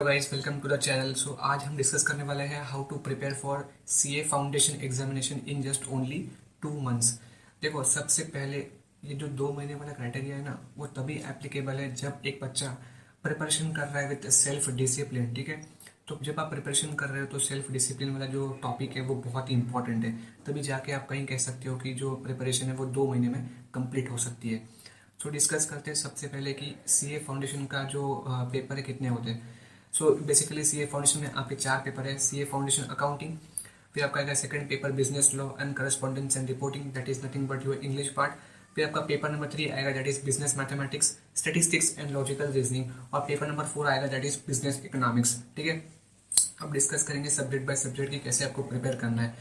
Guys, welcome to the channel. So आज हम discuss करने वाले हैं how to prepare for CA foundation examination in just only 2 months. देखो, सबसे पहले ये जो 2 महीने वाला क्राइटेरिया है ना, वो तभी एप्लीकेबल है जब एक बच्चा प्रिपरेशन कर रहा है विद सेल्फ डिसिप्लिन। ठीक है, तो जब आप प्रिपरेशन कर रहे हो तो सेल्फ डिसिप्लिन वाला जो टॉपिक है वो बहुत ही इंपॉर्टेंट है। तभी जाके आप कहीं कह सकते हो कि जो प्रिपरेशन है वो 2 महीने में कंप्लीट हो सकती है। सो डिस्कस करते हैं सबसे पहले कि सीए फाउंडेशन का जो पेपर है कितने होते हैं। सो बेसिकली सीए फाउंडेशन में आपके 4 पेपर है। सीए फाउंडेशन अकाउंटिंग, फिर आपका आएगा second paper business law and correspondence and reporting, that is nothing but your English part. फिर आपका पेपर नंबर 3 आएगा, that is business mathematics, statistics and logical reasoning. और पेपर नंबर 4 आएगा, that is business economics. ठीक है, अब discuss करेंगे subject by subject की कैसे आपको प्रिपेयर करना है।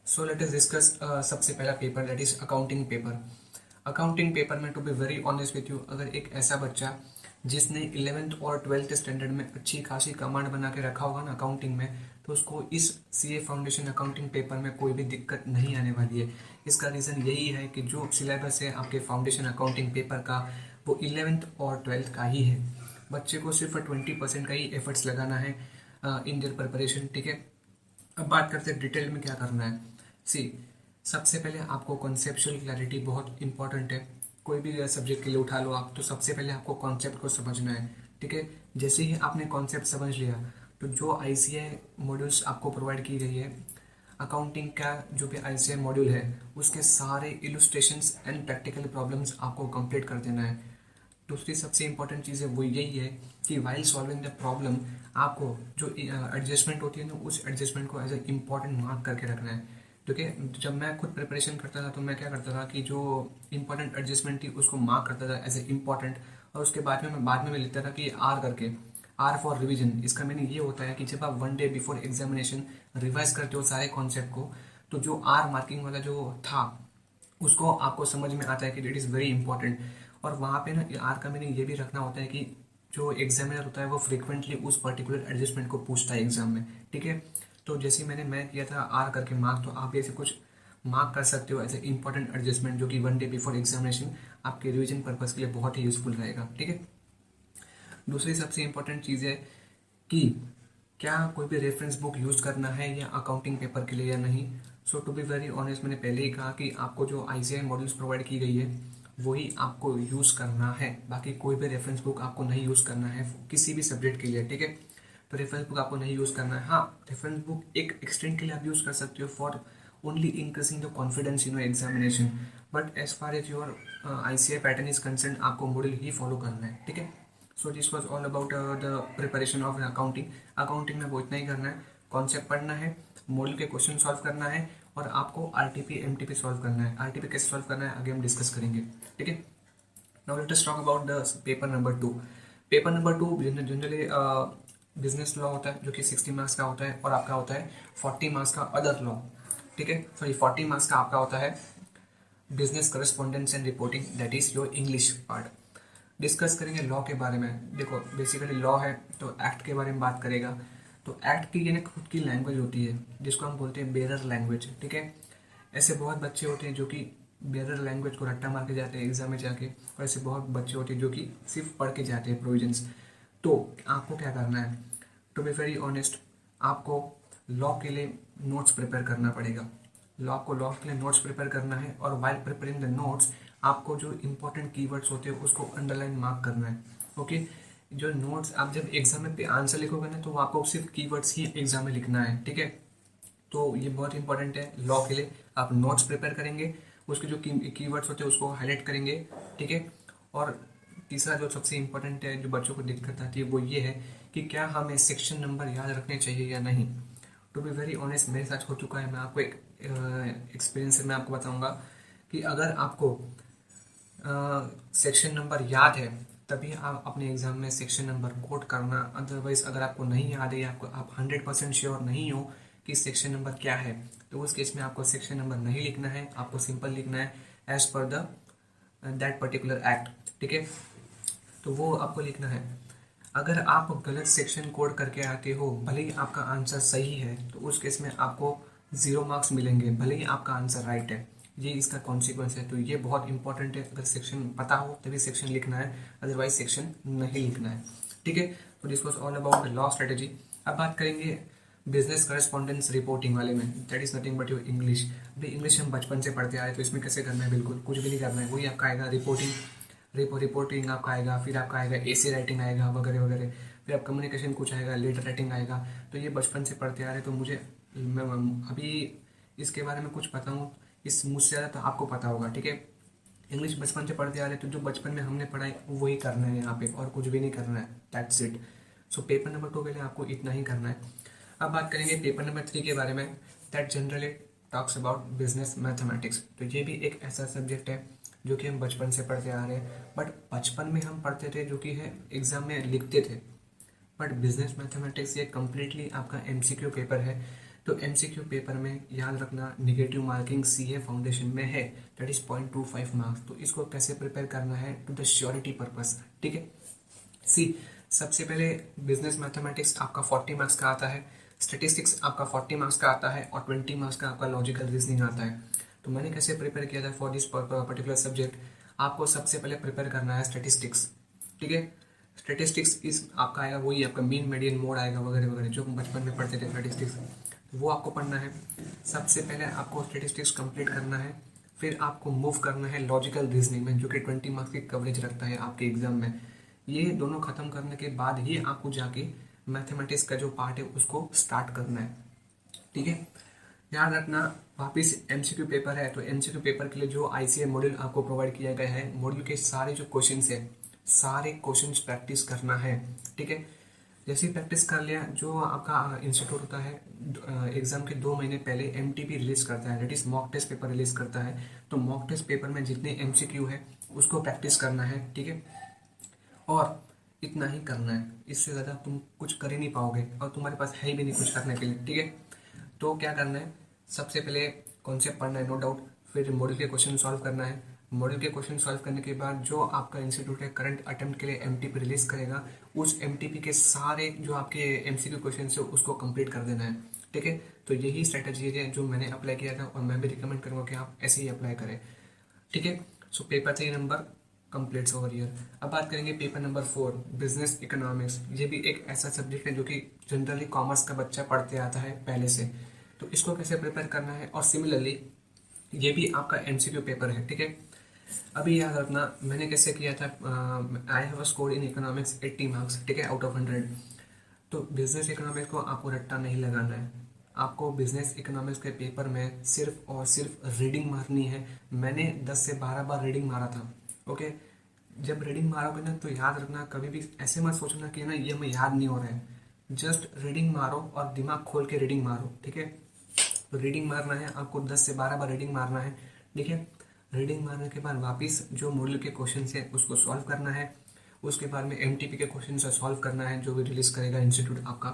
सो लेट अस डिस्कस सबसे पहला paper, that is accounting paper. Accounting paper में to be very honest with you, अगर एक ऐसा बच्चा जिसने 11th और 12th स्टैंडर्ड में अच्छी खासी कमांड बना के रखा होगा ना अकाउंटिंग में, तो उसको इस सीए फाउंडेशन अकाउंटिंग पेपर में कोई भी दिक्कत नहीं आने वाली है। इसका रीज़न यही है कि जो सिलेबस है आपके फाउंडेशन अकाउंटिंग पेपर का, वो 11th और 12th का ही है। बच्चे को सिर्फ 20% का ही एफर्ट्स लगाना है इन देयर प्रिपरेशन। ठीक है, अब बात करते हैं डिटेल में क्या करना है। सी, सबसे पहले आपको कॉन्सेप्चुअल क्लैरिटी बहुत इंपॉर्टेंट है। कोई भी सब्जेक्ट के लिए उठा लो आप, तो सबसे पहले आपको कॉन्सेप्ट को समझना है। ठीक है, जैसे ही आपने कॉन्सेप्ट समझ लिया, तो जो आईसीए मॉड्यूल्स आपको प्रोवाइड की गई है, अकाउंटिंग का जो भी आईसीए मॉड्यूल है, उसके सारे इलुस्ट्रेशंस एंड प्रैक्टिकल प्रॉब्लम्स आपको कंप्लीट कर देना है। दूसरी सबसे इंपॉर्टेंट चीज़ है वो यही है कि वाइल सॉल्विंग द प्रॉब्लम, आपको जो एडजस्टमेंट होती है ना, उस एडजस्टमेंट को एज ए इम्पॉर्टेंट मार्क करके रखना है। क्योंकि जब मैं खुद प्रिपरेशन करता था तो मैं क्या करता था कि जो इंपॉर्टेंट एडजस्टमेंट थी उसको मार्क करता था एज ए इम्पॉर्टेंट, और उसके बाद में मैं लिखता था कि आर करके, आर फॉर रिवीजन। इसका मीनिंग ये होता है कि जब आप 1 डे बिफोर एग्जामिनेशन रिवाइज करते हो सारे कॉन्सेप्ट को, तो जो आर मार्किंग वाला जो था उसको आपको समझ में आता है कि इट इज़ वेरी इंपॉर्टेंट। और वहाँ पे ना आर का मीनिंग ये भी रखना होता है कि जो एग्जामिनर होता है वो फ्रिक्वेंटली उस पर्टिकुलर एडजस्टमेंट को पूछता है एग्जाम में। ठीक है, तो जैसे मैं किया था आर करके मार्क, तो आप ऐसे कुछ मार्क कर सकते हो एज ए इंपॉर्टेंट एडजस्टमेंट, जो कि 1 डे बिफोर एग्जामिनेशन आपके रिविजन पर्पज के लिए बहुत ही यूजफुल रहेगा। ठीक है, दूसरी सबसे इंपॉर्टेंट चीज़ है कि क्या कोई भी रेफरेंस बुक यूज़ करना है या अकाउंटिंग पेपर के लिए या नहीं। सो टू बी वेरी ऑनेस्ट, मैंने पहले ही कहा कि आपको जो आईसीआई मॉड्यूल्स प्रोवाइड की गई है वही आपको यूज़ करना है। बाकी कोई भी रेफरेंस बुक आपको नहीं यूज़ करना है किसी भी सब्जेक्ट के लिए। ठीक है, तो रेफरेंस बुक आपको नहीं यूज़ करना है। हाँ, रेफरेंस बुक एक एक्सटेंट के लिए आप यूज़ कर सकते हो for only increasing the confidence in your examination, but as far as your ICI pattern is concern, आपको मॉड्यूल ही फॉलो करना है। ठीक है, so this was all about the preparation of accounting. Accounting में वो इतना ही करना है, कॉन्सेप्ट पढ़ना है, मॉडल के क्वेश्चन सॉल्व करना है, और आपको आरटीपी एमटीपी सॉल्व करना है। आरटीपी कैसे सॉल्व करना है आगे हम डिस्कस करेंगे। ठीक है, now let us talk about the paper number 2। Paper number 2 generally business law होता है, जो कि 60 मार्क्स का होता है, और आपका होता है 40 मार्क्स का अदर लॉ। ठीक है, सॉरी 40 मार्क्स का आपका होता है business correspondence and reporting, that is your English part. Discuss करेंगे लॉ के बारे में। देखो, बेसिकली लॉ है तो एक्ट के बारे में बात करेगा। तो एक्ट की ये ना खुद की लैंग्वेज होती है जिसको हम बोलते हैं बेरर लैंग्वेज। ठीक है, ऐसे बहुत बच्चे होते हैं जो कि बेरर लैंग्वेज को रट्टा मार के जाते हैं एग्जाम में जाके, और ऐसे बहुत बच्चे होते हैं जो कि सिर्फ पढ़ के जाते हैं प्रोविजंस। तो आपको क्या करना है, टू बी वेरी ऑनेस्ट, आपको लॉ के लिए नोट्स प्रिपेयर करना पड़ेगा। लॉ के लिए नोट्स प्रिपेयर करना है, और वाइल प्रिपेयरिंग द नोट्स आपको जो इंपॉर्टेंट कीवर्ड्स होते हैं उसको अंडरलाइन मार्क करना है। ओके, जो नोट्स आप जब एग्जाम में पे आंसर लिखोगे ना, तो आपको सिर्फ कीवर्ड्स ही एग्जाम में लिखना है। ठीक है, तो ये बहुत इंपॉर्टेंट है लॉ के लिए। आप नोट्स प्रिपेयर करेंगे, उसके जो कीवर्ड्स होते हैं उसको हाईलाइट करेंगे। ठीक है, और तीसरा जो सबसे इंपॉर्टेंट है जो बच्चों को दिक्कत आती है वो ये है कि क्या हमें सेक्शन नंबर याद रखने चाहिए या नहीं। टू बी वेरी ऑनेस्ट, मेरे साथ हो चुका है। मैं आपको एक एक्सपीरियंस से मैं आपको बताऊंगा कि अगर आपको सेक्शन नंबर याद है तभी आप अपने एग्जाम में सेक्शन नंबर कोट करना। अदरवाइज अगर आपको नहीं याद है, आपको आप 100% श्योर नहीं हो कि सेक्शन नंबर क्या है, तो उस केस में आपको सेक्शन नंबर नहीं लिखना है, आपको सिंपल लिखना है as per the that particular act. ठीक है, तो वो आपको लिखना है। अगर आप गलत सेक्शन कोड करके आते हो, भले ही आपका आंसर सही है, तो उस केस में आपको 0 मार्क्स मिलेंगे, भले ही आपका आंसर राइट है। ये इसका कॉन्सिक्वेंस है। तो ये बहुत इंपॉर्टेंट है, अगर सेक्शन पता हो तभी सेक्शन लिखना है, अदरवाइज सेक्शन नहीं लिखना है। ठीक है, तो this was all about the law strategy. अब बात करेंगे बिजनेस करेस्पॉन्डेंस रिपोर्टिंग वाले में, that is nothing but your English. अभी इंग्लिश हम बचपन से पढ़ते आए, तो इसमें कैसे करना है, बिल्कुल कुछ भी नहीं करना है, वही आपका आएगा रिपोर्टिंग, रिपोर्टिंग आपका आएगा, फिर आपका आएगा एसे राइटिंग आएगा वगैरह वगैरह, फिर आप कम्युनिकेशन कुछ आएगा, लेटर राइटिंग आएगा। तो ये बचपन से पढ़ते आ रहे, तो मुझे अभी इसके बारे में कुछ बताऊँ, इस मुझसे ज़्यादा तो आपको पता होगा, ठीक है। इंग्लिश बचपन से पढ़ते आ रहे, तो जो बचपन में हमने पढ़ा है वही करना है यहाँ पे, और कुछ भी नहीं करना है, that's it. So paper number 2 के लिए आपको इतना ही करना है। अब बात करेंगे पेपर नंबर 3 के बारे में, that generally talks about business mathematics. तो ये भी एक ऐसा सब्जेक्ट है जो कि हम बचपन से पढ़ते आ रहे हैं, बट बचपन में हम पढ़ते थे जो कि है एग्जाम में लिखते थे, बट बिजनेस मैथमेटिक्स ये कम्प्लीटली आपका एमसीक्यू पेपर है। तो एमसीक्यू पेपर में याद रखना निगेटिव मार्किंग सीए फाउंडेशन में है, दैट इज 0.25 मार्क्स। तो इसको कैसे प्रिपेयर करना है, टू द श्योरिटी पर्पस, ठीक है। सी, सबसे पहले बिजनेस मैथमेटिक्स आपका 40 मार्क्स का आता है, स्टेटिस्टिक्स आपका 40 मार्क्स का आता है, और 20 मार्क्स का आपका लॉजिकल रीजनिंग आता है। तो मैंने कैसे प्रिपेयर किया था फॉर दिस पर्टिकुलर सब्जेक्ट, आपको सबसे पहले प्रिपेयर करना है स्टेटिस्टिक्स, ठीक है। स्टेटिस्टिक्स इस आपका आएगा, वही आपका मीन मीडियन मोड आएगा वगैरह वगैरह, जो हम बचपन में पढ़ते थे स्टेटिस्टिक्स, तो वो आपको पढ़ना है। सबसे पहले आपको स्टेटिस्टिक्स कंप्लीट करना है, फिर आपको मूव करना है लॉजिकल रीजनिंग में, जो कि 20 मार्क्स की कवरेज रखता है आपके एग्जाम में। ये दोनों खत्म करने के बाद ही आपको जाके मैथमेटिक्स का जो पार्ट है उसको स्टार्ट करना है, ठीक है। ध्यान रखना, वापिस एमसीक्यू पेपर है, तो एमसीक्यू पेपर के लिए जो आईसीए मॉड्यूल आपको प्रोवाइड किया गया है, मॉड्यूल के सारे जो क्वेश्चंस है, सारे क्वेश्चंस प्रैक्टिस करना है, ठीक है। जैसे ही प्रैक्टिस कर लिया, जो आपका इंस्टीट्यूट होता है एग्जाम के 2 महीने पहले एमटीपी रिलीज करता है, that is mock test paper release करता है। तो मॉक टेस्ट पेपर में जितने एमसीक्यू है उसको प्रैक्टिस करना है, ठीक है। और इतना ही करना है, इससे ज़्यादा तुम कुछ कर ही नहीं पाओगे, और तुम्हारे पास है भी नहीं कुछ करने के लिए, ठीक है। तो क्या करना है, सबसे पहले कॉन्सेप्ट पढ़ना है, नो डाउट, फिर मॉड्यूल के क्वेश्चन सॉल्व करना है। मॉड्यूल के क्वेश्चन सॉल्व करने के बाद जो आपका इंस्टीट्यूट है करंट अटेम्प्ट के लिए एमटीपी रिलीज करेगा, उस एमटीपी के सारे जो आपके एमसीक्यू क्वेश्चन है उसको कंप्लीट कर देना है, ठीक है। तो यही स्ट्रेटजी है जो मैंने अप्लाई किया था, और मैं भी रिकमेंड करूँगा कि आप ऐसे ही अप्लाई करें, ठीक है। So paper 3 number completes over year. अब बात करेंगे पेपर नंबर 4, बिजनेस इकोनॉमिक्स। ये भी एक ऐसा सब्जेक्ट है जो कि जनरली कॉमर्स का बच्चा पढ़ते आता है पहले से, तो इसको कैसे प्रिपेयर करना है, और सिमिलरली ये भी आपका एमसीक्यू पेपर है, ठीक है। अभी याद रखना मैंने कैसे किया था, I have score in economics 80 marks, ठीक है, आउट ऑफ 100। तो बिजनेस इकोनॉमिक्स को आपको रट्टा नहीं लगाना है, आपको बिजनेस इकोनॉमिक्स के पेपर में सिर्फ और सिर्फ रीडिंग मारनी है। मैंने 10 से 12 बार रीडिंग मारा था, ओके। जब रीडिंग मारोगे ना, तो याद रखना, कभी भी ऐसे मत सोचना कि ना ये हमें याद नहीं हो रहा है, जस्ट रीडिंग मारो और दिमाग खोल के रीडिंग मारो, ठीक है। तो रीडिंग मारना है आपको, 10 से 12 बार रीडिंग मारना है, ठीक है। रीडिंग मारने के बाद वापस जो मॉड्यूल के क्वेश्चन है उसको सॉल्व करना है, उसके बाद में एमटीपी के क्वेश्चन से सॉल्व करना है जो भी रिलीज करेगा इंस्टीट्यूट आपका।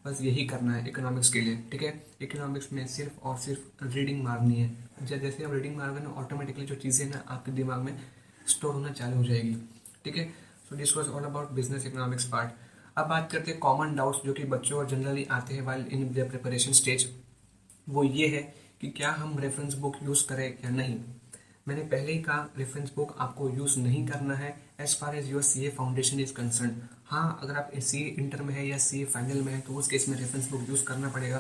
बस यही करना है इकोनॉमिक्स के लिए, ठीक है। इकोनॉमिक्स में सिर्फ और सिर्फ रीडिंग मारनी है, जैसे आप रीडिंग मारोगे ना, ऑटोमेटिकली जो चीज़ें ना आपके दिमाग में स्टोर होना चालू हो जाएगी, ठीक है। So this was all about business economics part. अब बात करते हैं कॉमन डाउट्स जो कि बच्चों को जनरली आते हैं while in the preparation stage. वो ये है कि क्या हम रेफरेंस बुक यूज़ करें या नहीं। मैंने पहले ही कहा, रेफरेंस बुक आपको यूज़ नहीं करना है as far as your CA foundation is concern. हाँ, अगर आप सीए इंटर में है या सीए फाइनल में है तो उस केस में रेफरेंस बुक यूज़ करना पड़ेगा,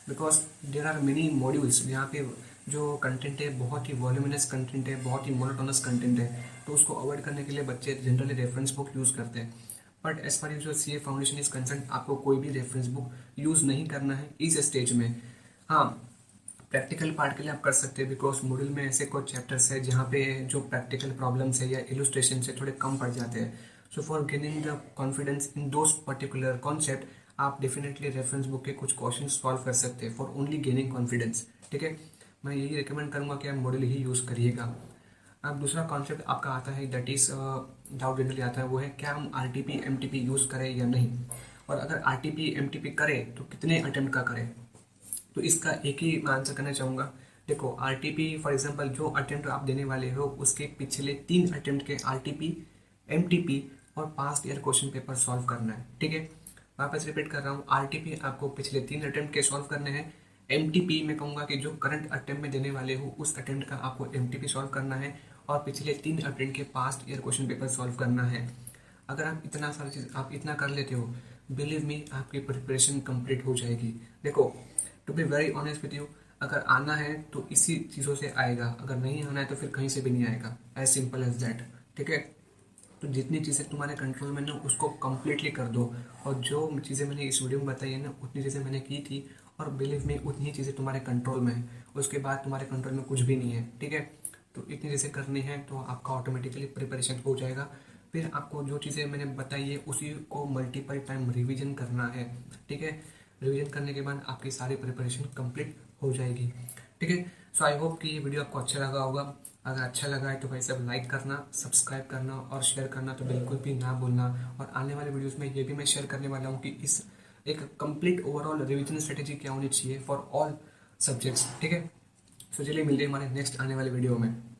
because there are many modules यहाँ पे जो कंटेंट है बहुत ही वॉल्यूमिनस कंटेंट है, बहुत ही मोनोटोनस कंटेंट है, तो उसको अवॉइड करने के लिए बच्चे जनरली रेफरेंस बुक यूज़ करते हैं। But as far as your CA foundation is concern, आपको कोई भी रेफरेंस बुक यूज़ नहीं करना है इस स्टेज में। हाँ, प्रैक्टिकल पार्ट के लिए आप कर सकते हैं, बिकॉज मॉड्यूल में ऐसे कुछ चैप्टर्स है जहाँ पे जो प्रैक्टिकल प्रॉब्लम्स है या इलुस्ट्रेशन से थोड़े कम पड़ जाते हैं। So for gaining the confidence in those particular concept, आप डेफिनेटली रेफरेंस बुक के कुछ क्वेश्चन सॉल्व कर सकते हैं फॉर ओनली गेनिंग कॉन्फिडेंस, ठीक है। मैं यही रिकमेंड करूँगा कि आप मॉड्यूल ही यूज़ करिएगा। अब दूसरा कॉन्सेप्ट आपका आता है, दैट इज डाउट जनरली आता है, वो है क्या हम आरटीपी एमटीपी यूज़ करें या नहीं, और अगर आरटीपी एमटीपी करें तो कितने अटेम्प्ट का करें। तो इसका एक ही मैं आंसर करना चाहूँगा। देखो, आरटीपी फॉर एग्जांपल जो अटेम्प्ट आप देने वाले हो उसके पिछले 3 अटेम्प्ट के आरटीपी, एमटीपी और past year question paper solve करना है, ठीक है। वापस रिपीट कर रहा हूँ, आरटीपी आपको पिछले 3 अटेम्प्ट के सॉल्व करने हैं। एमटीपी मैं कहूँगा कि जो करंट अटेम्प्ट में देने वाले हो उस अटेम्प्ट का आपको एमटीपी सॉल्व करना है, और पिछले 3 अटेम्प्ट के past year question paper solve करना है। अगर आप इतना सारी चीज़ आप इतना कर लेते हो, बिलीव मी आपकी प्रिपरेशन कंप्लीट हो जाएगी। देखो, to be very honest with you, अगर आना है तो इसी चीज़ों से आएगा, अगर नहीं आना है तो फिर कहीं से भी नहीं आएगा, एज सिंपल एज दैट। ठीक है, तो जितनी चीज़ें तुम्हारे कंट्रोल में ना उसको कम्प्लीटली कर दो। और जो चीज़ें मैंने इस वीडियो में बताई है ना, उतनी चीज़ें मैंने की थी, और बिलीव में उतनी चीज़ें तुम्हारे कंट्रोल में है। उसके बाद तुम्हारे कंट्रोल में कुछ भी नहीं है। ठीक है, तो इतनी चीज़ें करनी है तो आपका ऑटोमेटिकली प्रिपरेशन हो जाएगा। फिर आपको जो चीज़ें मैंने बताई है उसी को मल्टीपल टाइम रिवीजन करना है। ठीक है, रिवीजन करने के बाद आपकी सारी प्रिपरेशन कंप्लीट हो जाएगी। ठीक है, सो आई होप कि ये वीडियो आपको अच्छा लगा होगा। अगर अच्छा लगा है तो भाई सब लाइक करना, सब्सक्राइब करना और शेयर करना तो बिल्कुल भी ना भूलना। और आने वाले वीडियोस में ये भी मैं शेयर करने वाला हूँ कि इस एक कंप्लीट ओवरऑल रिवीजन स्ट्रेटेजी क्या होनी चाहिए फॉर ऑल सब्जेक्ट्स। ठीक है, सो चलिए मिलते हैं हमारे नेक्स्ट आने वाले वीडियो में।